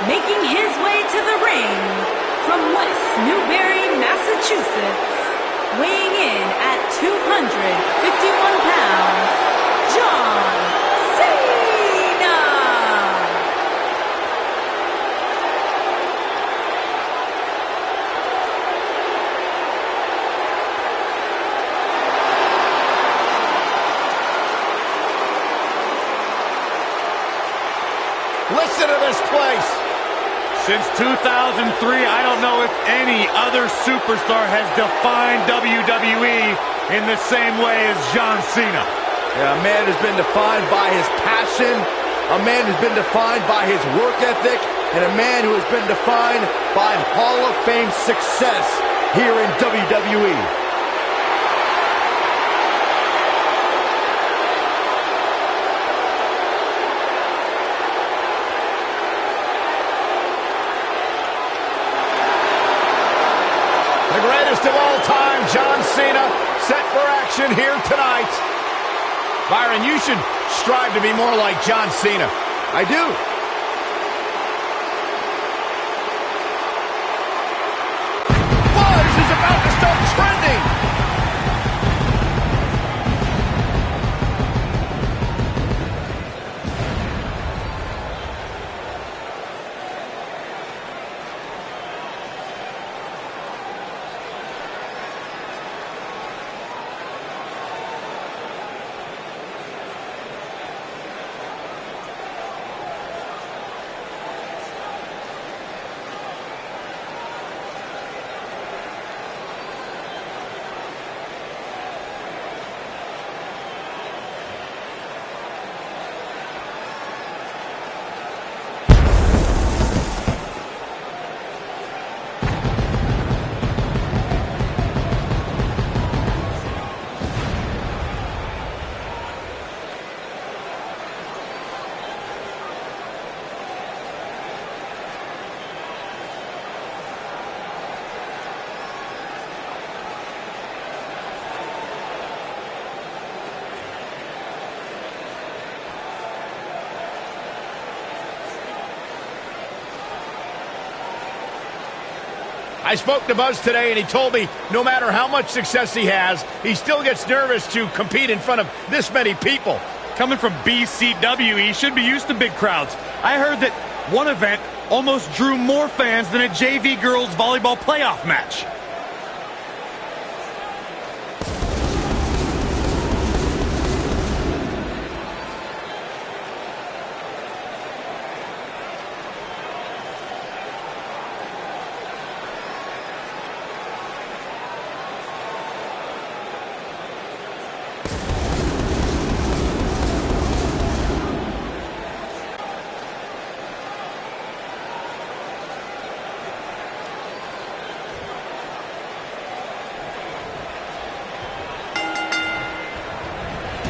Making his way to the ring from West Newbury, Massachusetts, weighing in at 251 pounds, John Cena! Listen to this place! Since 2003, I don't know if any other superstar has defined WWE in the same way as John Cena. Yeah, a man who's been defined by his passion, a man who's been defined by his work ethic, and a man who has been defined by Hall of Fame success here in WWE. The greatest of all time, John Cena, set for action here tonight. Byron, you should strive to be more like John Cena. I do. Buzz is about to start trending. I spoke to Buzz today, and he told me no matter how much success he has, he still gets nervous to compete in front of this many people. Coming from BCW, he should be used to big crowds. I heard that one event almost drew more fans than a JV girls volleyball playoff match.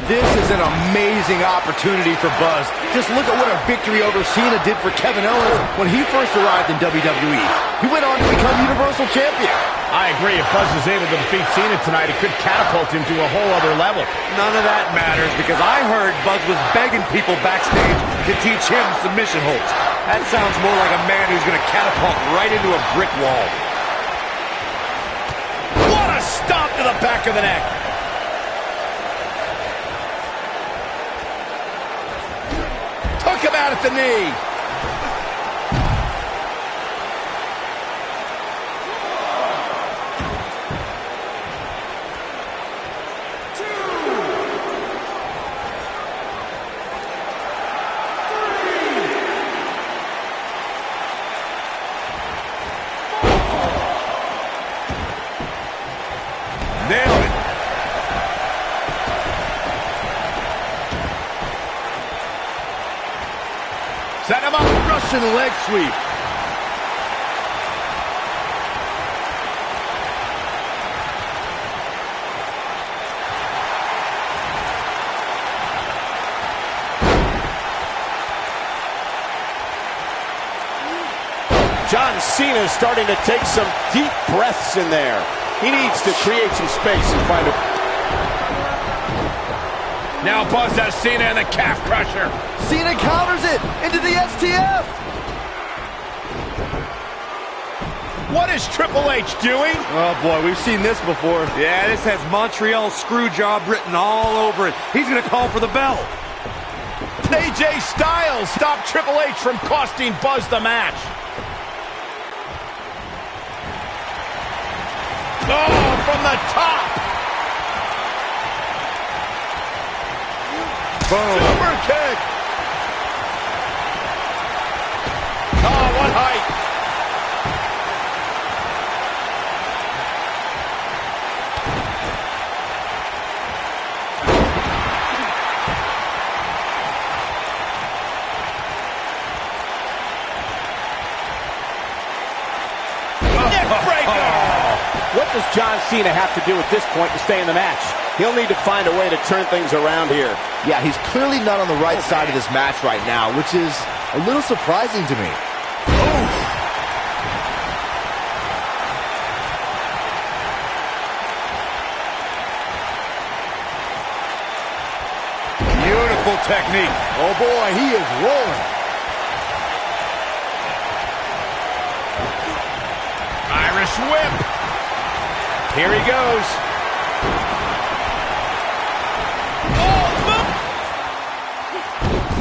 This is an amazing opportunity for Buzz. Just look at what a victory over Cena did for Kevin Owens when he first arrived in WWE. He went on to become Universal Champion. I agree. If Buzz is able to defeat Cena tonight, it could catapult him to a whole other level. None of that matters because I heard Buzz was begging people backstage to teach him submission holds. That sounds more like a man who's going to catapult right into a brick wall. What a stomp to the back of the neck. Took him out at the knee. Nailed it. Set him up, Russian leg sweep. John Cena is starting to take some deep breaths in there. He needs to create some space and find a... Now Buzz has Cena in the calf crusher. Cena counters it into the STF. What is Triple H doing? Oh boy, we've seen this before. Yeah, this has Montreal Screwjob written all over it. He's going to call for the bell. AJ Styles stopped Triple H from costing Buzz the match. Oh, from the top. Boom. Super kick. Oh, what height. What does John Cena have to do at this point to stay in the match? He'll need to find a way to turn things around here. Yeah, he's clearly not on the right side of this match right now, which is a little surprising to me. Oof. Beautiful technique. Oh boy, he is rolling. Irish whip. Here he goes.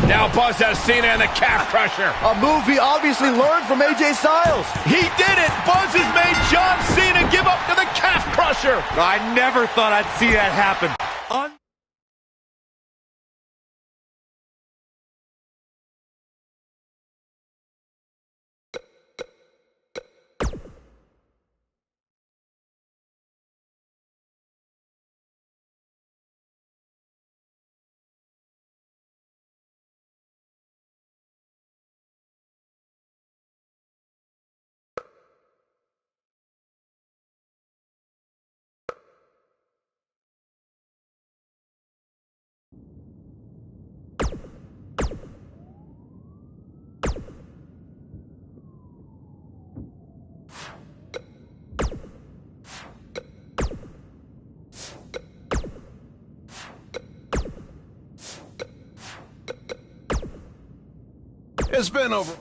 Now Buzz has Cena in the calf crusher. A move he obviously learned from AJ Styles. He did it. Buzz has made John Cena give up to the calf crusher. I never thought I'd see that happen. It's been over.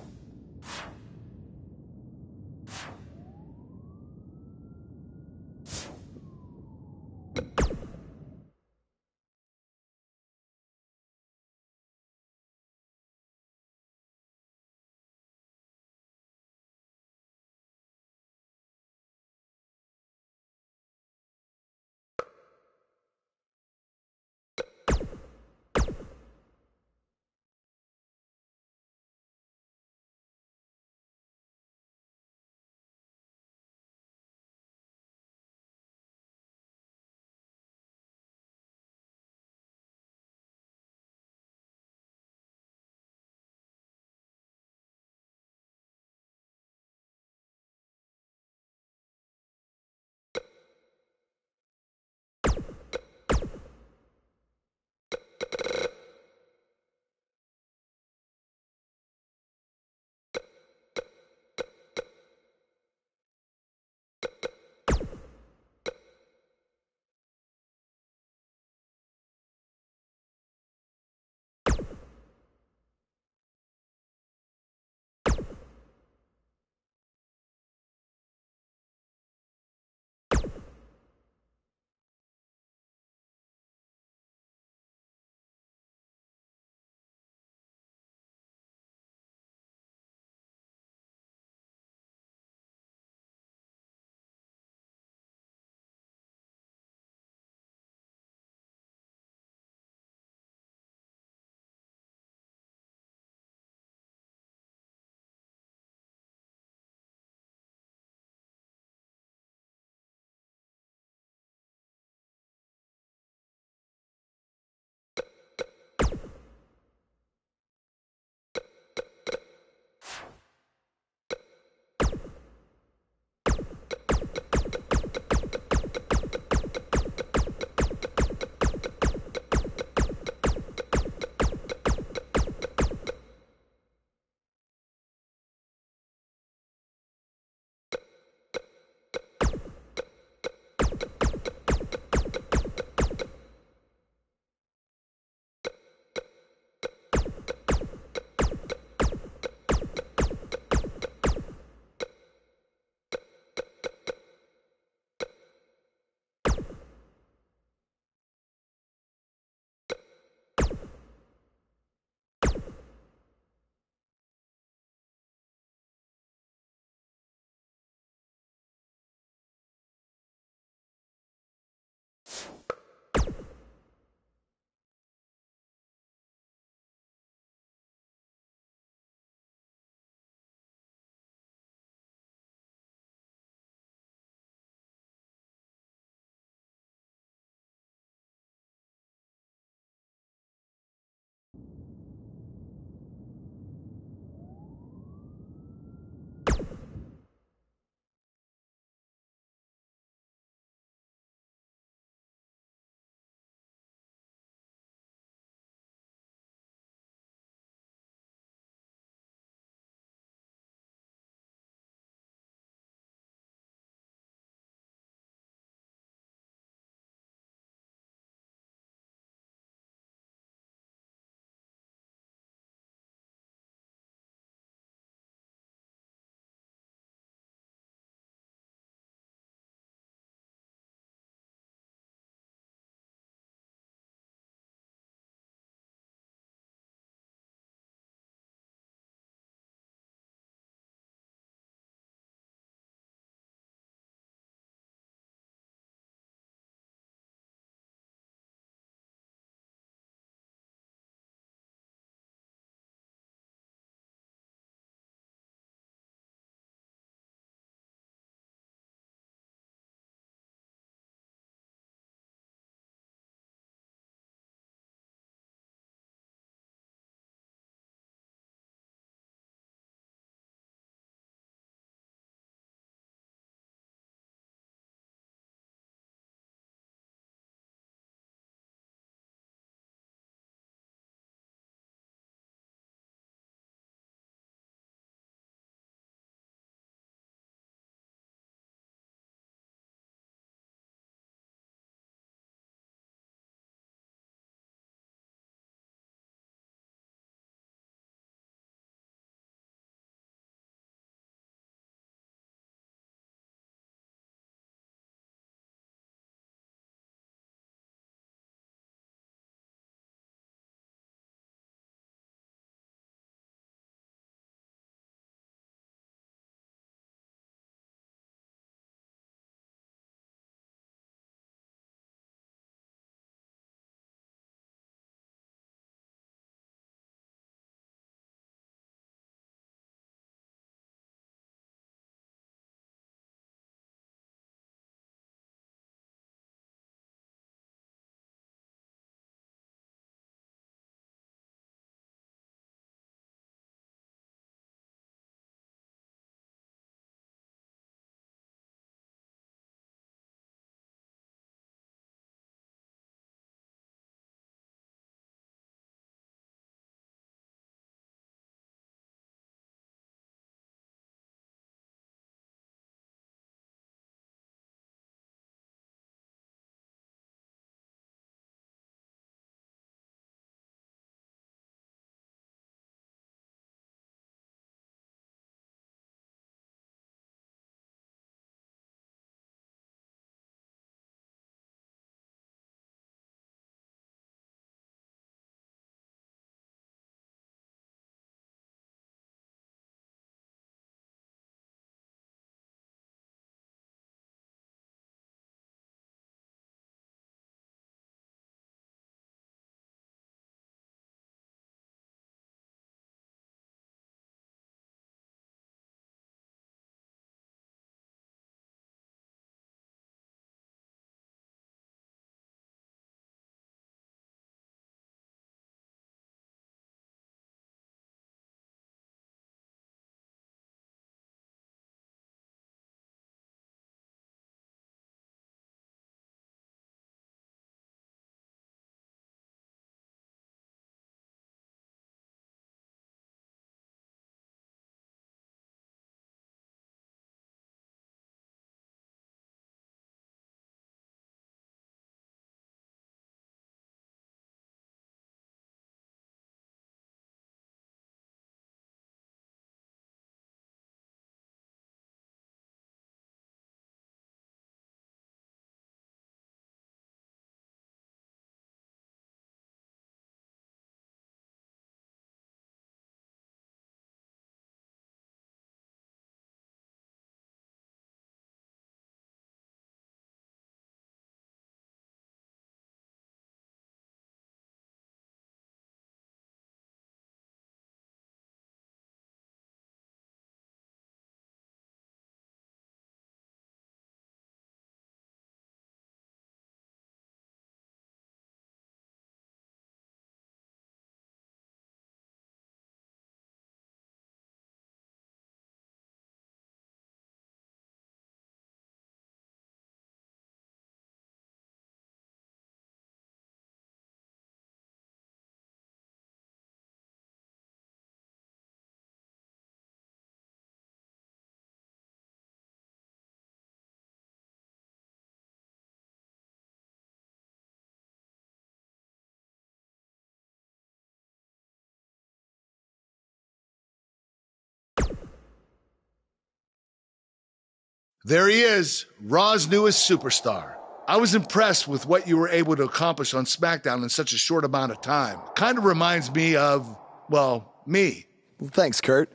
There he is, Raw's newest superstar. I was impressed with what you were able to accomplish on SmackDown in such a short amount of time. Kind of reminds me of, well, me. Well, thanks, Kurt.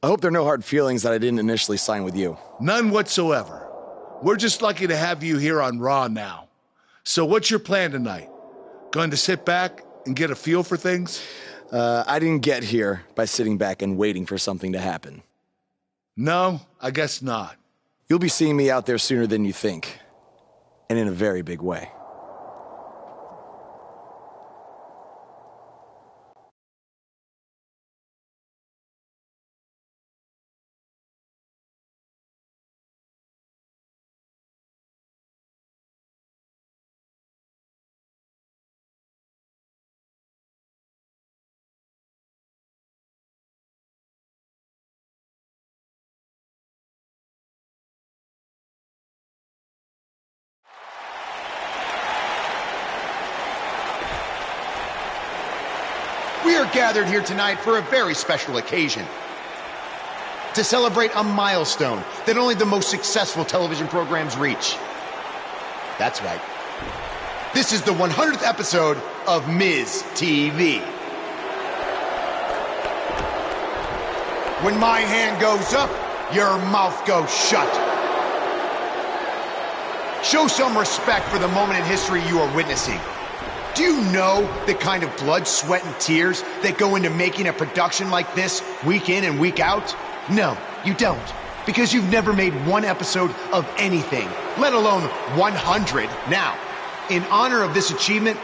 I hope there are no hard feelings that I didn't initially sign with you. None whatsoever. We're just lucky to have you here on Raw now. So what's your plan tonight? Going to sit back and get a feel for things? I didn't get here by sitting back and waiting for something to happen. No, I guess not. You'll be seeing me out there sooner than you think. And in a very big way. We are gathered here tonight for a very special occasion. To celebrate a milestone that only the most successful television programs reach. That's right. This is the 100th episode of Miz TV. When my hand goes up, your mouth goes shut. Show some respect for the moment in history you are witnessing. Do you know the kind of blood, sweat, and tears that go into making a production like this week in and week out? No, you don't. Because you've never made one episode of anything, let alone 100. Now, in honor of this achievement,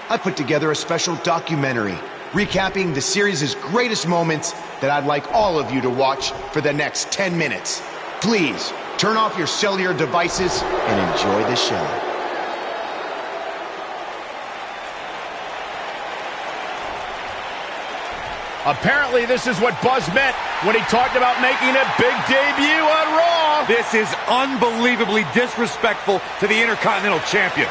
I put together a special documentary recapping the series' greatest moments that I'd like all of you to watch for the next 10 minutes. Please, turn off your cellular devices and enjoy the show. Apparently, this is what Buzz meant when he talked about making a big debut on Raw. This is unbelievably disrespectful to the Intercontinental Champion.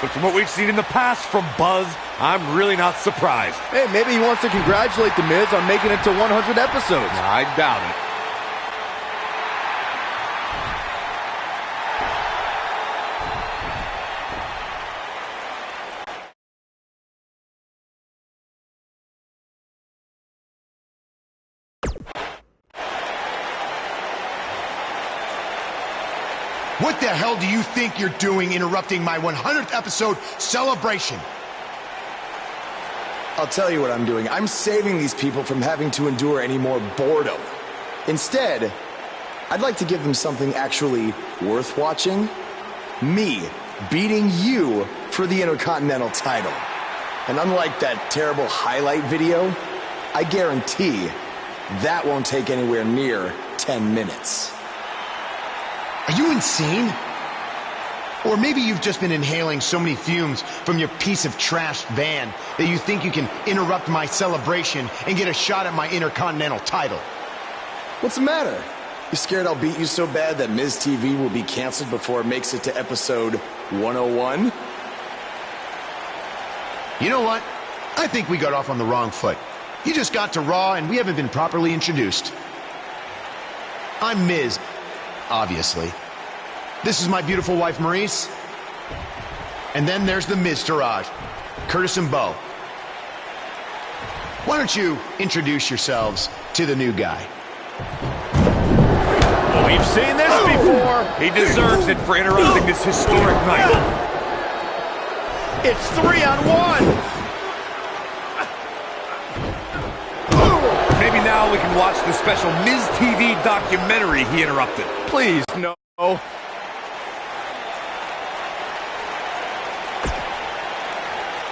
But from what we've seen in the past from Buzz, I'm really not surprised. Hey, maybe he wants to congratulate The Miz on making it to 100 episodes. I doubt it. What the hell do you think you're doing interrupting my 100th episode celebration? I'll tell you what I'm doing. I'm saving these people from having to endure any more boredom. Instead, I'd like to give them something actually worth watching. Me beating you for the Intercontinental title. And unlike that terrible highlight video, I guarantee that won't take anywhere near 10 minutes. Are you insane? Or maybe you've just been inhaling so many fumes from your piece of trash van that you think you can interrupt my celebration and get a shot at my Intercontinental title. What's the matter? You scared I'll beat you so bad that Miz TV will be canceled before it makes it to episode 101? You know what? I think we got off on the wrong foot. You just got to Raw and we haven't been properly introduced. I'm Miz. Obviously. This is my beautiful wife, Maurice. And then there's the Miztourage, Curtis and Bo. Why don't you introduce yourselves to the new guy? We've seen this before. He deserves it for interrupting this historic night. It's 3-on-1. Maybe now we can watch the special Miz TV documentary he interrupted. Please, no.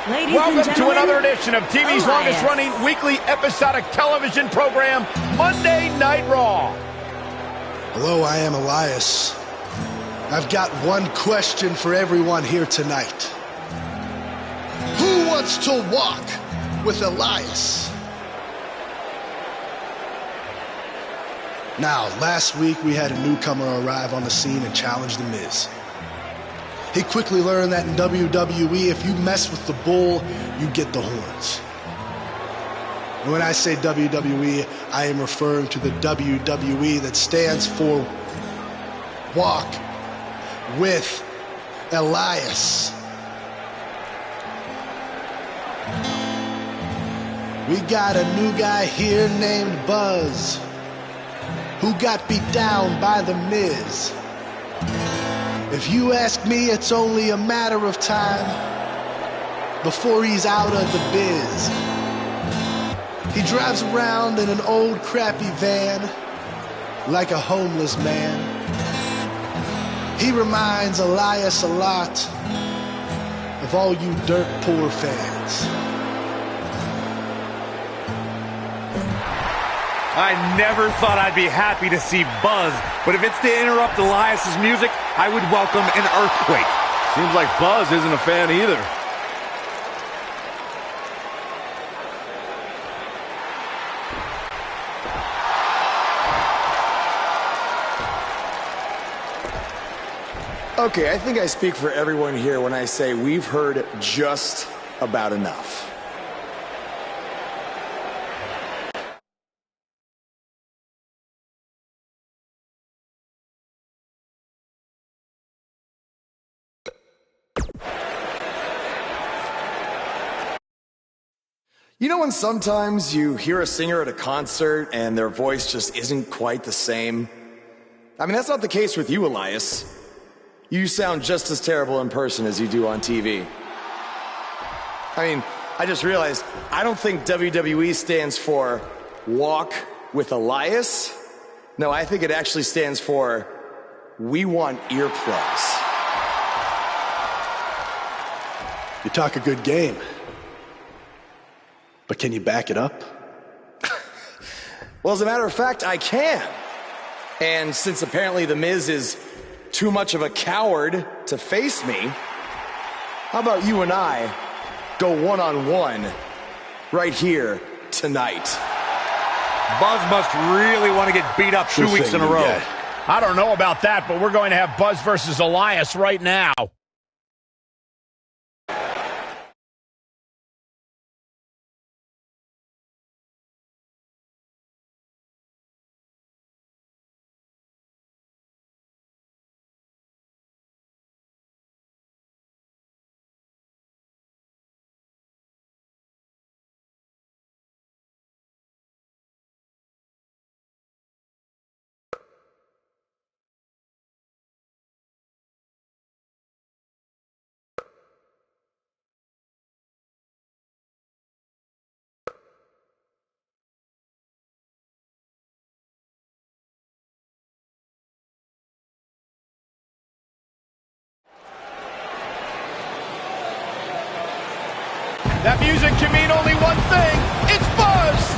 Ladies and Welcome to gentlemen, another edition of TV's Elias. longest-running weekly episodic television program, Monday Night Raw. Hello, I am Elias. I've got one question for everyone here tonight. Who wants to walk with Elias? Now, last week we had a newcomer arrive on the scene and challenge The Miz. He quickly learned that in WWE, if you mess with the bull, you get the horns. And when I say WWE, I am referring to the WWE that stands for walk with Elias. We got a new guy here named Buzz, who got beat down by The Miz. If you ask me, it's only a matter of time before he's out of the biz. He drives around in an old crappy van like a homeless man. He reminds Elias a lot of all you dirt poor fans. I never thought I'd be happy to see Buzz, but if it's to interrupt Elias's music, I would welcome an earthquake. Seems like Buzz isn't a fan either. Okay, I think I speak for everyone here when I say we've heard just about enough. You know when sometimes you hear a singer at a concert and their voice just isn't quite the same? I mean, that's not the case with you, Elias. You sound just as terrible in person as you do on TV. I mean, I just realized, I don't think WWE stands for Walk with Elias. No, I think it actually stands for We Want Earplugs. You talk a good game, but can you back it up? Well, as a matter of fact, I can. And since apparently The Miz is too much of a coward to face me, how about you and I go one-on-one right here tonight? Buzz must really want to get beat up 2 weeks in a row. I don't know about that, but we're going to have Buzz versus Elias right now. That music can mean only one thing. It's Buzz!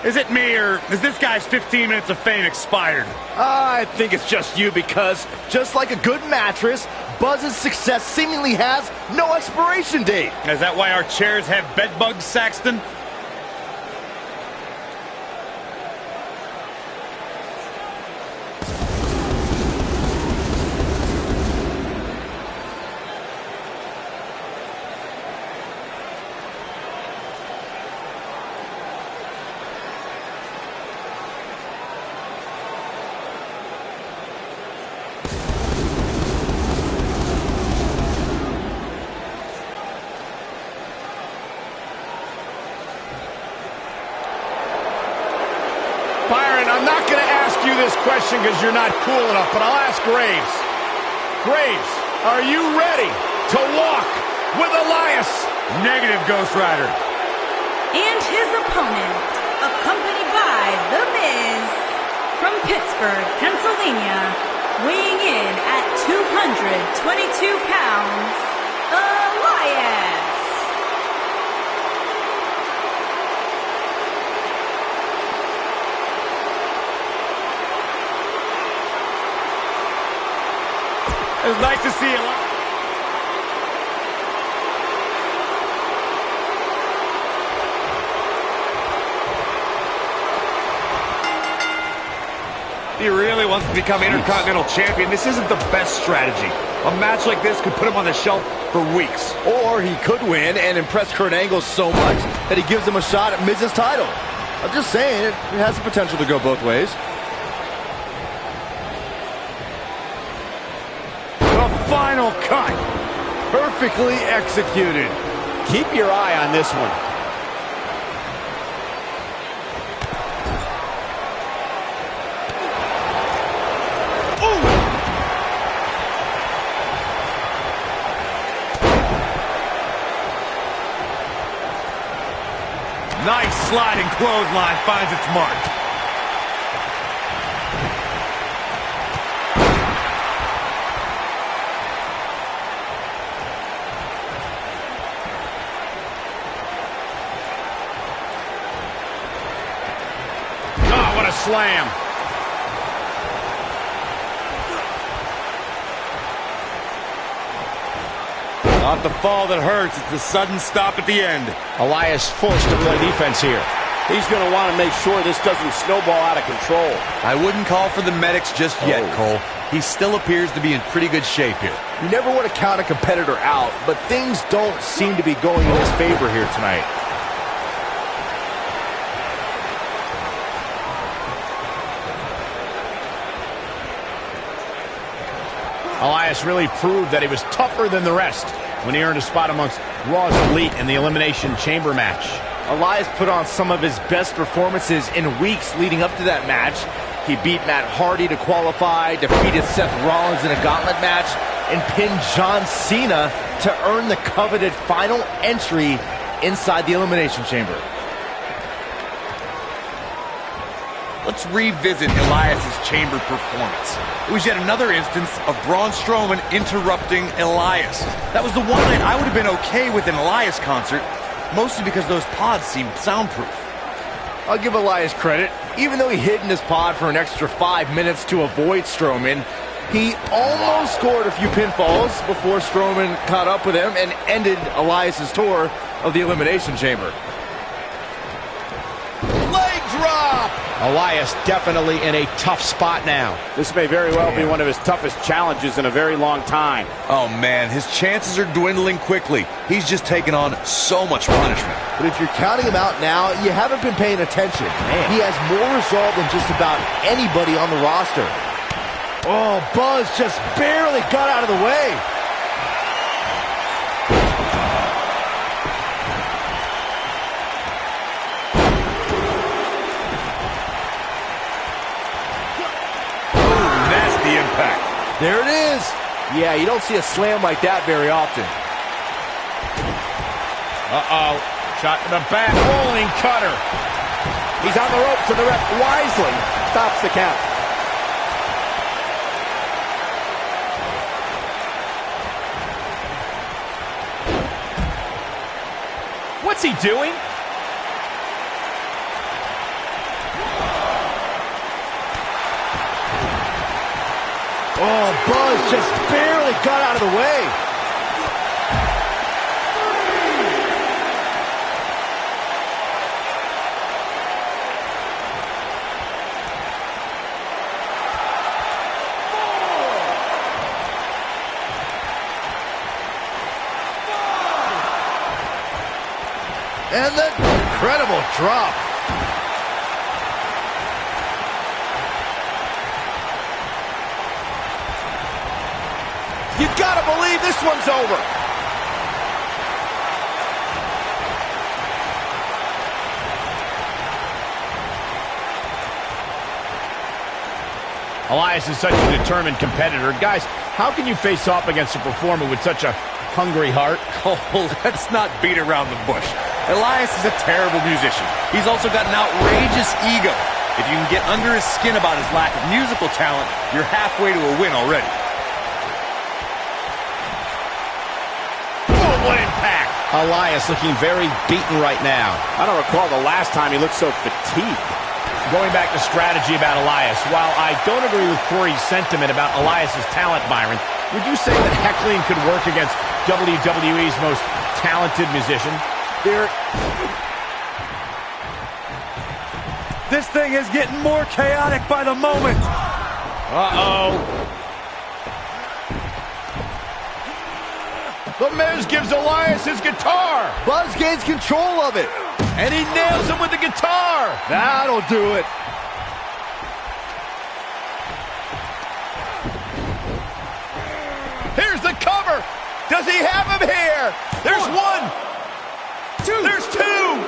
Is it me, or is this guy's 15 minutes of fame expired? I think it's just you, because just like a good mattress, Buzz's success seemingly has no expiration date. Is that why our chairs have bed bugs, Saxton? you this question because you're not cool enough, but I'll ask Graves. Graves, are you ready to walk with Elias? Negative, Ghost Rider. And his opponent, accompanied by The Miz, from Pittsburgh, Pennsylvania, weighing in at 222 pounds, Elias. It's nice to see Elias. He really wants to become Intercontinental Champion. This isn't the best strategy. A match like this could put him on the shelf for weeks. Or he could win and impress Kurt Angle so much that he gives him a shot at Miz's title. I'm just saying, it has the potential to go both ways. The final cut. Perfectly executed. Keep your eye on this one. Nice sliding clothesline finds its mark. Oh, what a slam. Not the fall that hurts, it's the sudden stop at the end. Elias forced to play defense here. He's going to want to make sure this doesn't snowball out of control. I wouldn't call for the medics just yet, Cole. He still appears to be in pretty good shape here. You never want to count a competitor out, but things don't seem to be going in his favor here tonight. Elias really proved that he was tougher than the rest when he earned a spot amongst Raw's Elite in the Elimination Chamber match. Elias put on some of his best performances in weeks leading up to that match. He beat Matt Hardy to qualify, defeated Seth Rollins in a gauntlet match, and pinned John Cena to earn the coveted final entry inside the Elimination Chamber. Let's revisit Elias' chamber performance. It was yet another instance of Braun Strowman interrupting Elias. That was the one night I would have been okay with an Elias concert, mostly because those pods seemed soundproof. I'll give Elias credit. Even though he hid in his pod for an extra 5 minutes to avoid Strowman, he almost scored a few pinfalls before Strowman caught up with him and ended Elias' tour of the Elimination Chamber. Leg drop! Elias definitely in a tough spot now. This may very well be one of his toughest challenges in a very long time. Oh man, his chances are dwindling quickly. He's just taken on so much punishment. But if you're counting him out now, you haven't been paying attention. He has more resolve than just about anybody on the roster. Oh, Buzz just barely got out of the way. There it is. Yeah, you don't see a slam like that very often. Uh-oh. Shot to the back. Rolling cutter. He's on the ropes and the ref wisely stops the count. What's he doing? Oh, Buzz just barely got out of the way. And the incredible drop. You gotta believe this one's over. Elias is such a determined competitor. Guys, how can you face off against a performer with such a hungry heart? Oh, let's not beat around the bush. Elias is a terrible musician. He's also got an outrageous ego. If you can get under his skin about his lack of musical talent, you're halfway to a win already. Oh, what impact! Elias looking very beaten right now. I don't recall the last time he looked so fatigued. Going back to strategy about Elias, while I don't agree with Corey's sentiment about Elias's talent, Byron, would you say that heckling could work against WWE's most talented musician? This thing is getting more chaotic by the moment. Uh-oh. The Miz gives Elias his guitar. Buzz gains control of it. And he nails him with the guitar. That'll do it. Here's the cover. Does he have him here? There's one. There's two.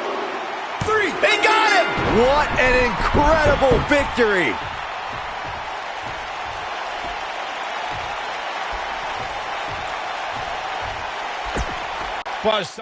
Three. They got him. What an incredible victory. Buzz.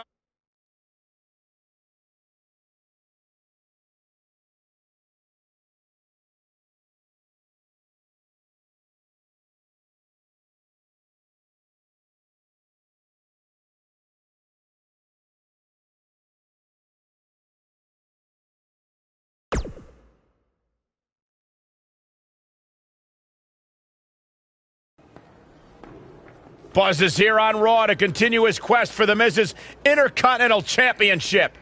Buzz is here on Raw to continue his quest for the Miz's Intercontinental Championship.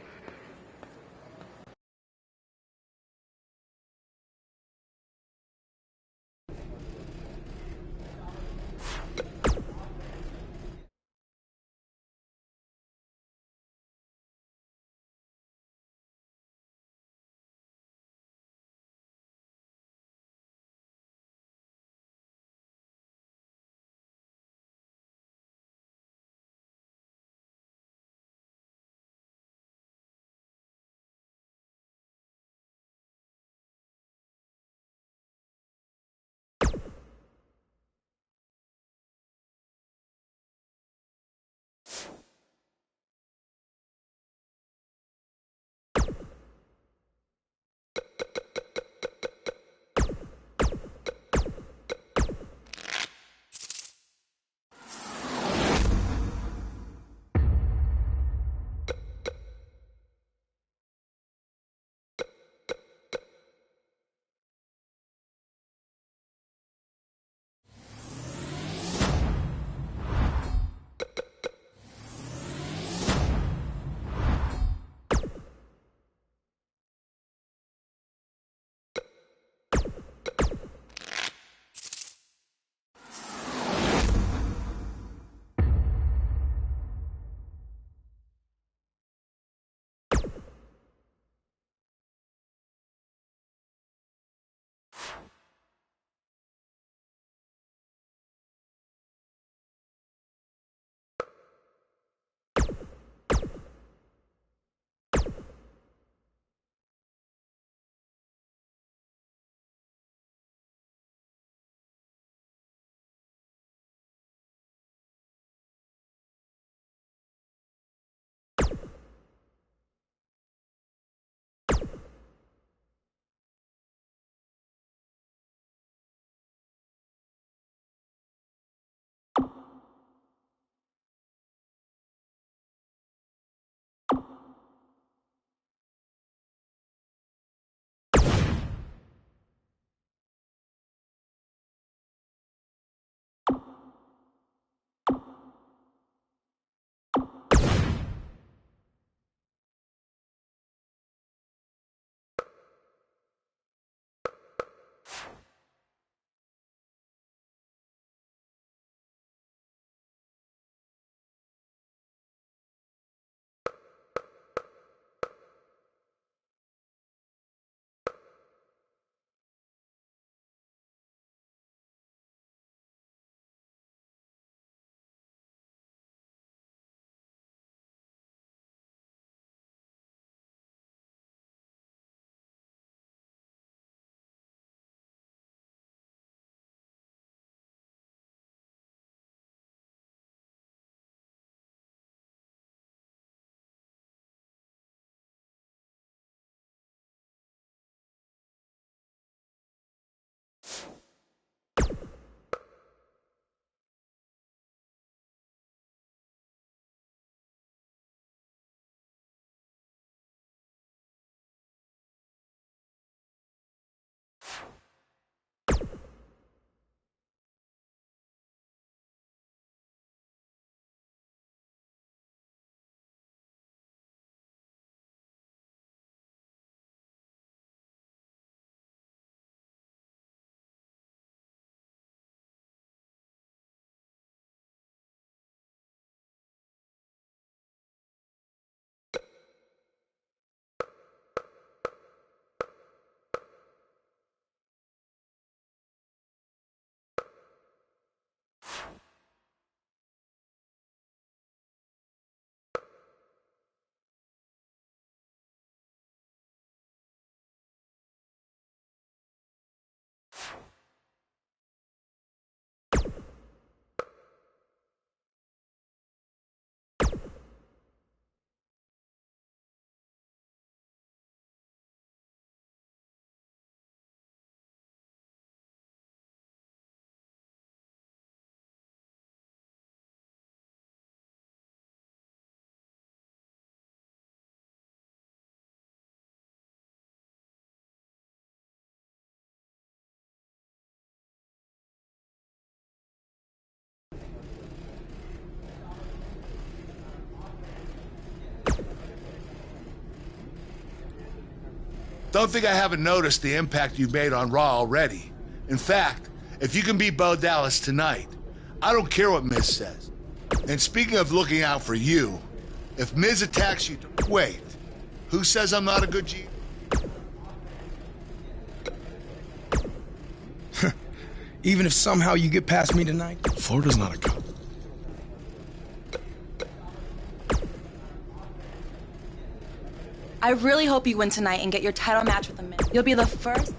Don't think I haven't noticed the impact you've made on Raw already. In fact, if you can beat Bo Dallas tonight, I don't care what Miz says. And speaking of looking out for you, if Miz attacks you, wait, who says I'm not a good G? Even if somehow you get past me tonight, Florida's not a cup. I really hope you win tonight and get your title match with the Miz. You'll be the first.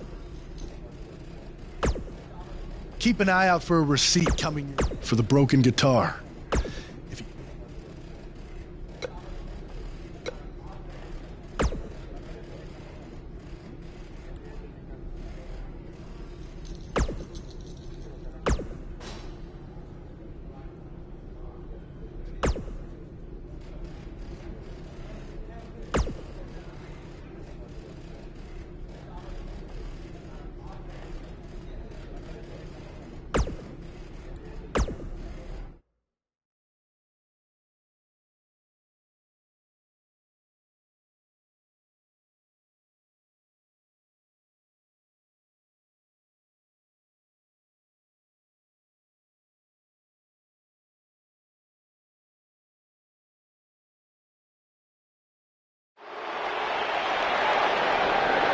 Keep an eye out for a receipt coming for the broken guitar.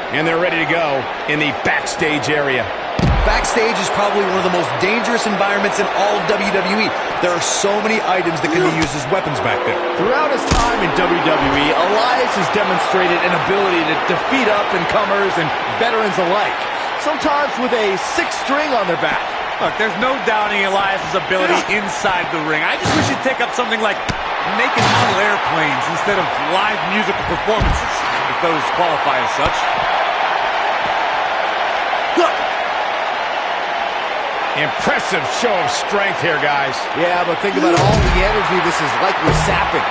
And they're ready to go in the backstage area. Backstage is probably one of the most dangerous environments in all of WWE. There are so many items that can be used as weapons back there. Throughout his time in WWE, Elias has demonstrated an ability to defeat up-and-comers and veterans alike, sometimes with a sixth string on their back. Look, there's no doubting Elias' ability inside the ring. I just wish he'd take up something like making model airplanes instead of live musical performances, if those qualify as such. Impressive show of strength here, guys. Yeah, but think about all the energy this is likely sapping.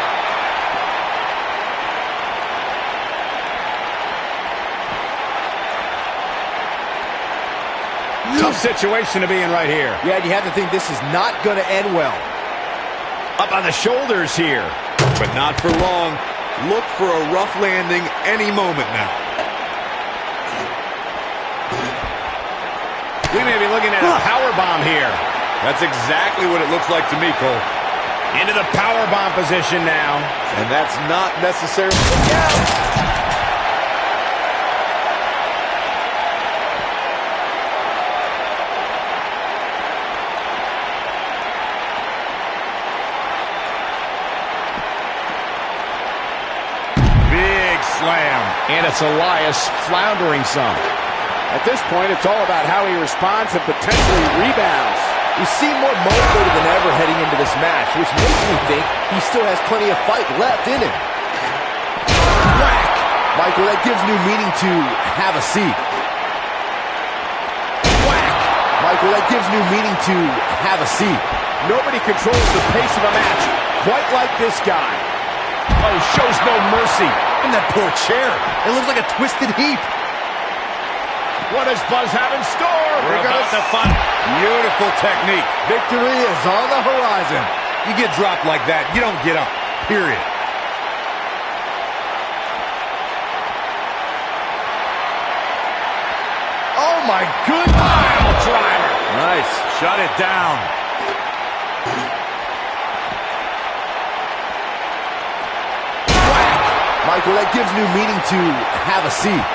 Tough situation to be in right here. Yeah, and you have to think this is not going to end well. Up on the shoulders here. But not for long. Look for a rough landing any moment now. We may be looking at a powerbomb here. That's exactly what it looks like to me, Cole. Into the powerbomb position now. And that's not necessarily... Big slam. And it's Elias floundering some. At this point, it's all about how he responds and potentially rebounds. You seem more motivated than ever heading into this match, which makes me think he still has plenty of fight left in him. Whack! Michael, that gives new meaning to have a seat. Whack! Michael, that gives new meaning to have a seat. Nobody controls the pace of a match quite like this guy. Oh, shows no mercy. And that poor chair. It looks like a twisted heap. What does Buzz have in store? We're about to find beautiful technique. Victory is on the horizon. You get dropped like that, you don't get up. Period. Oh my goodness! Pile driver. Nice. Shut it down. Whack! Michael, that gives new meaning to have a seat.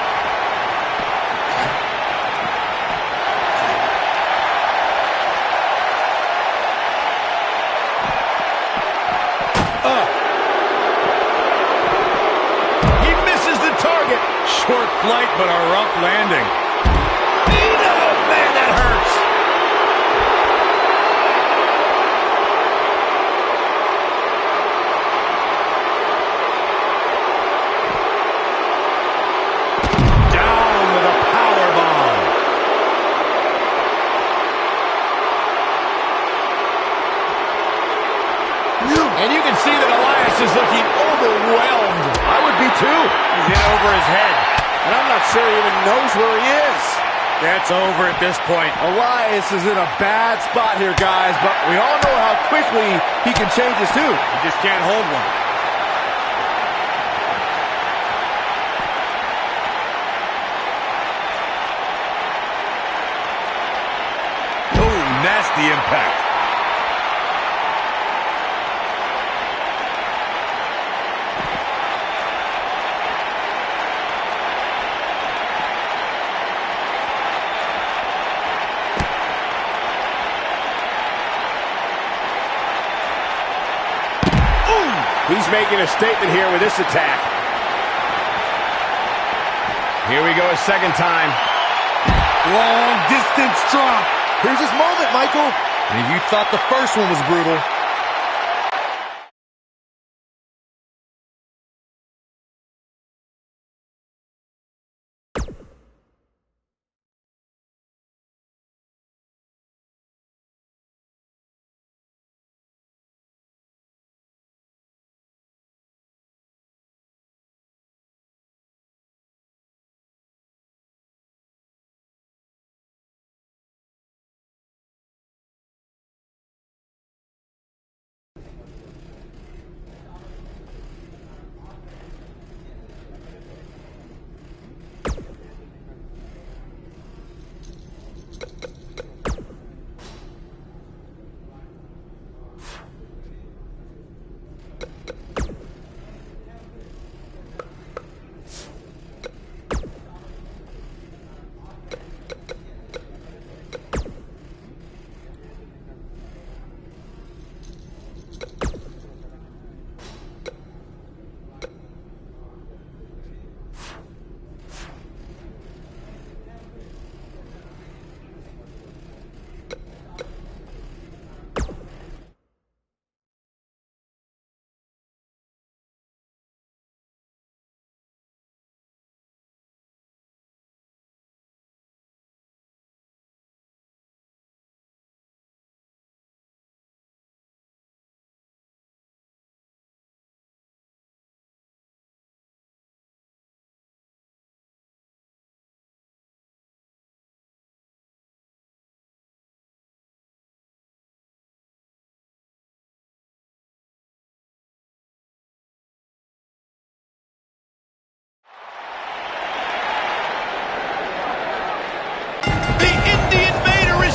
Short flight, but a rough landing. Man, that hurts. Down with a powerbomb. And you can see that Elias is looking overwhelmed. I would be too. He's in over his head. And I'm not sure he even knows where he is. That's over at this point. Elias is in a bad spot here, guys, but we all know how quickly he can change his tune. He just can't hold one. the impact. He's making a statement here with this attack. Here we go a second time. Long distance drop. Here's his moment, Michael. And you thought the first one was brutal.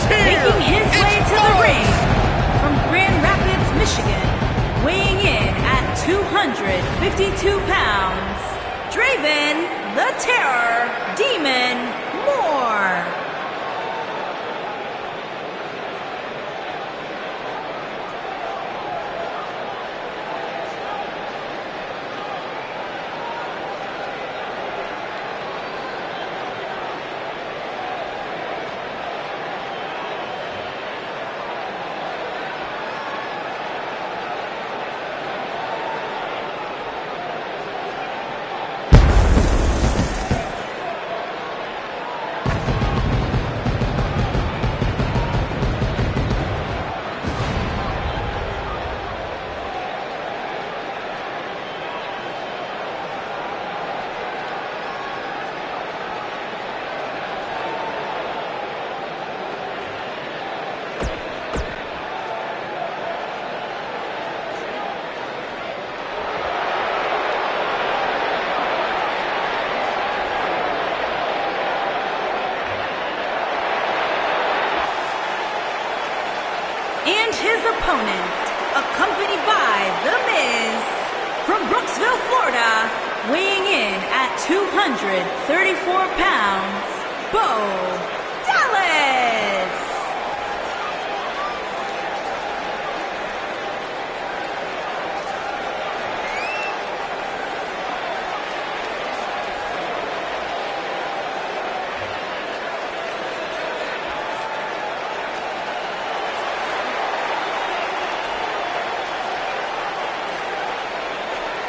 Making his way to the ring from Grand Rapids, Michigan, weighing in at 252 pounds, Draven the Terror Demon Moore. And his opponent, accompanied by The Miz, from Brooksville, Florida, weighing in at 234 pounds, Bo Dallas.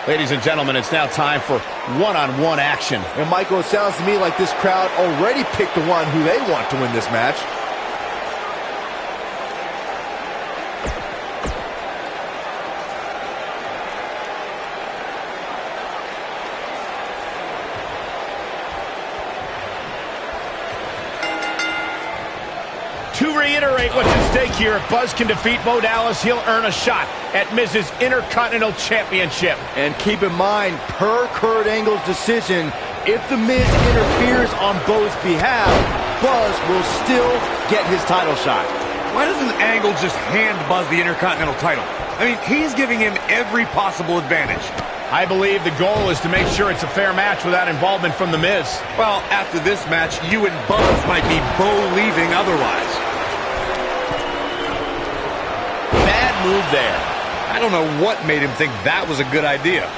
Ladies and gentlemen, it's now time for one-on-one action. And Michael, it sounds to me like this crowd already picked the one who they want to win this match. To reiterate what's at stake here, if Buzz can defeat Bo Dallas, he'll earn a shot at Miz's Intercontinental Championship. And keep in mind, per Kurt Angle's decision, if The Miz interferes on Bo's behalf, Buzz will still get his title shot. Why doesn't Angle just hand Buzz the Intercontinental title? I mean, he's giving him every possible advantage. I believe the goal is to make sure it's a fair match without involvement from The Miz. Well, after this match, you and Buzz might be leaving otherwise. Bad move there. I don't know what made him think that was a good idea.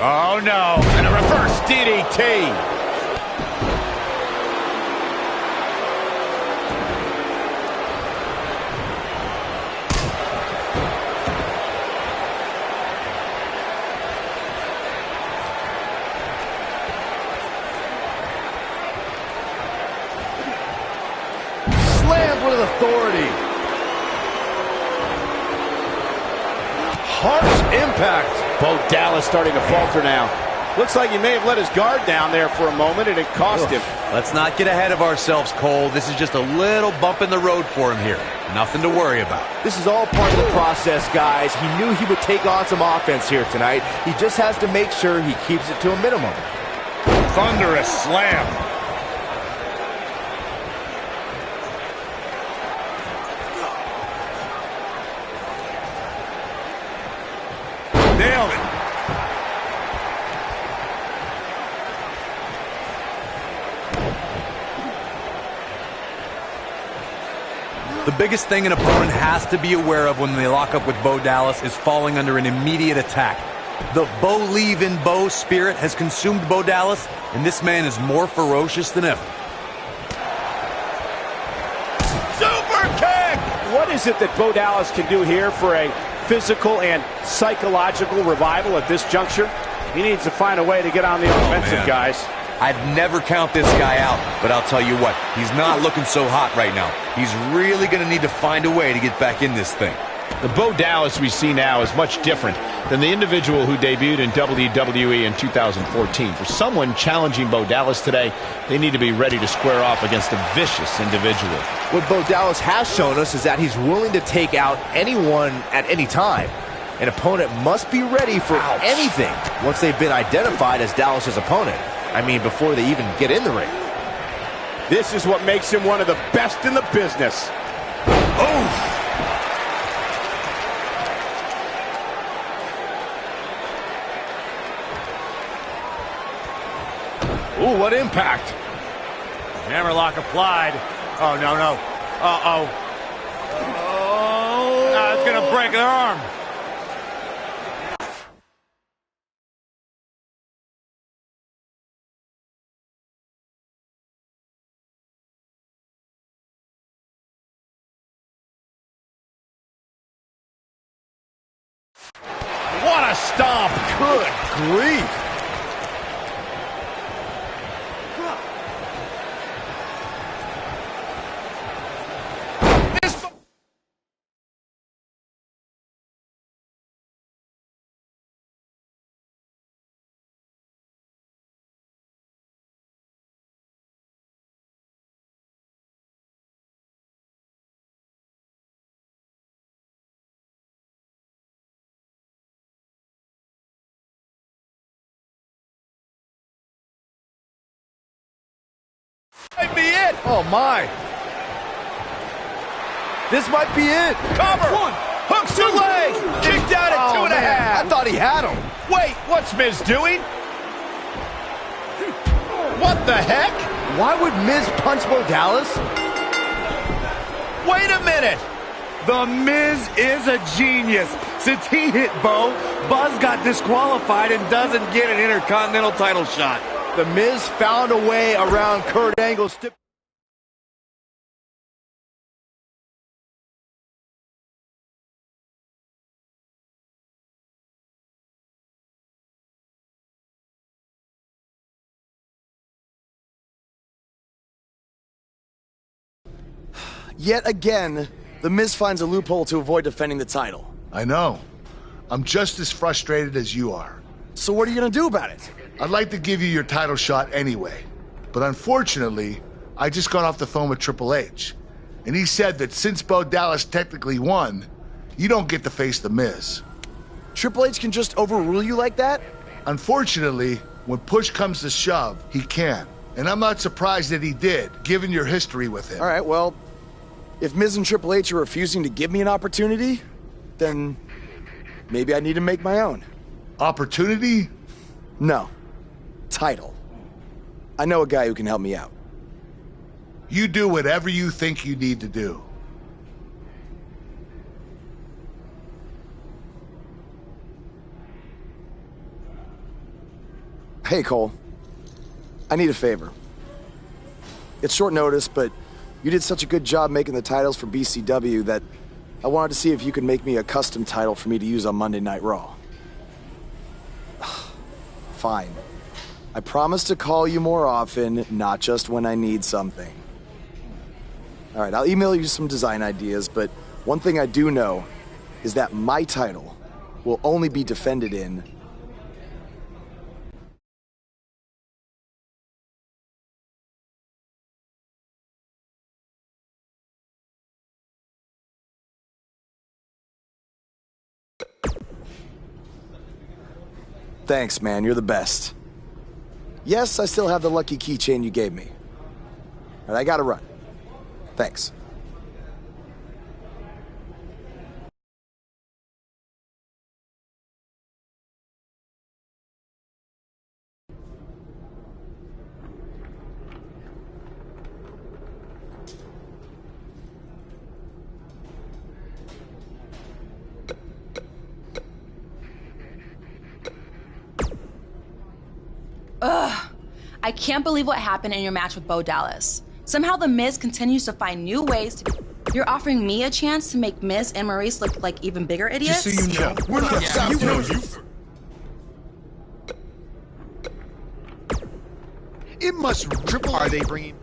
Oh, no. And a reverse DDT. Slammed with authority. Harsh impact. Bo Dallas starting to falter now. Looks like he may have let his guard down there for a moment, and it cost him. Let's not get ahead of ourselves, Cole. This is just a little bump in the road for him here. Nothing to worry about. This is all part of the process, guys. He knew he would take on some offense here tonight. He just has to make sure he keeps it to a minimum. Thunderous slam. Nailed it. The biggest thing an opponent has to be aware of when they lock up with Bo Dallas is falling under an immediate attack. The Bo spirit has consumed Bo Dallas, and this man is more ferocious than ever. Super kick! What is it that Bo Dallas can do here for a physical and psychological revival at this juncture? He needs to find a way to get on the offensive, guys. I'd never count this guy out, but I'll tell you what, he's not looking so hot right now. He's really going to need to find a way to get back in this thing. The Bo Dallas we see now is much different than the individual who debuted in WWE in 2014. For someone challenging Bo Dallas today, they need to be ready to square off against a vicious individual. What Bo Dallas has shown us is that he's willing to take out anyone at any time. An opponent must be ready for anything once they've been identified as Dallas's opponent. I mean, before they even get in the ring. This is what makes him one of the best in the business. Oh! Ooh, what impact. Hammerlock applied. Oh, no. Uh-oh. Oh. That's going to break their arm. What a stomp. Good grief. Might be it. Oh, my. This might be it. Cover. One. Hooks to leg. Kicked out at 2.5. I thought he had him. Wait, what's Miz doing? What the heck? Why would Miz punch Bo Dallas? Wait a minute. The Miz is a genius. Since he hit Bo, Buzz got disqualified and doesn't get an Intercontinental title shot. The Miz found a way around Kurt Angle's stip. Yet again, The Miz finds a loophole to avoid defending the title. I know. I'm just as frustrated as you are. So what are you gonna do about it? I'd like to give you your title shot anyway. But unfortunately, I just got off the phone with Triple H. And he said that since Bo Dallas technically won, you don't get to face The Miz. Triple H can just overrule you like that? Unfortunately, when push comes to shove, he can. And I'm not surprised that he did, given your history with him. All right, well, if Miz and Triple H are refusing to give me an opportunity, then maybe I need to make my own. Opportunity? No. Title. I know a guy who can help me out. You do whatever you think you need to do. Hey, Cole. I need a favor. It's short notice, but you did such a good job making the titles for BCW that I wanted to see if you could make me a custom title for me to use on Monday Night Raw. Fine. I promise to call you more often, not just when I need something. All right, I'll email you some design ideas, but one thing I do know is that my title will only be defended in Thanks, man. You're the best. Yes, I still have the lucky keychain you gave me. But I gotta run. Thanks. Ugh. I can't believe what happened in your match with Bo Dallas. Somehow The Miz continues to find new ways to... You're offering me a chance to make Miz and Maurice look like even bigger idiots? Just so you know, we're not stopping you. It must triple. Are they bringing?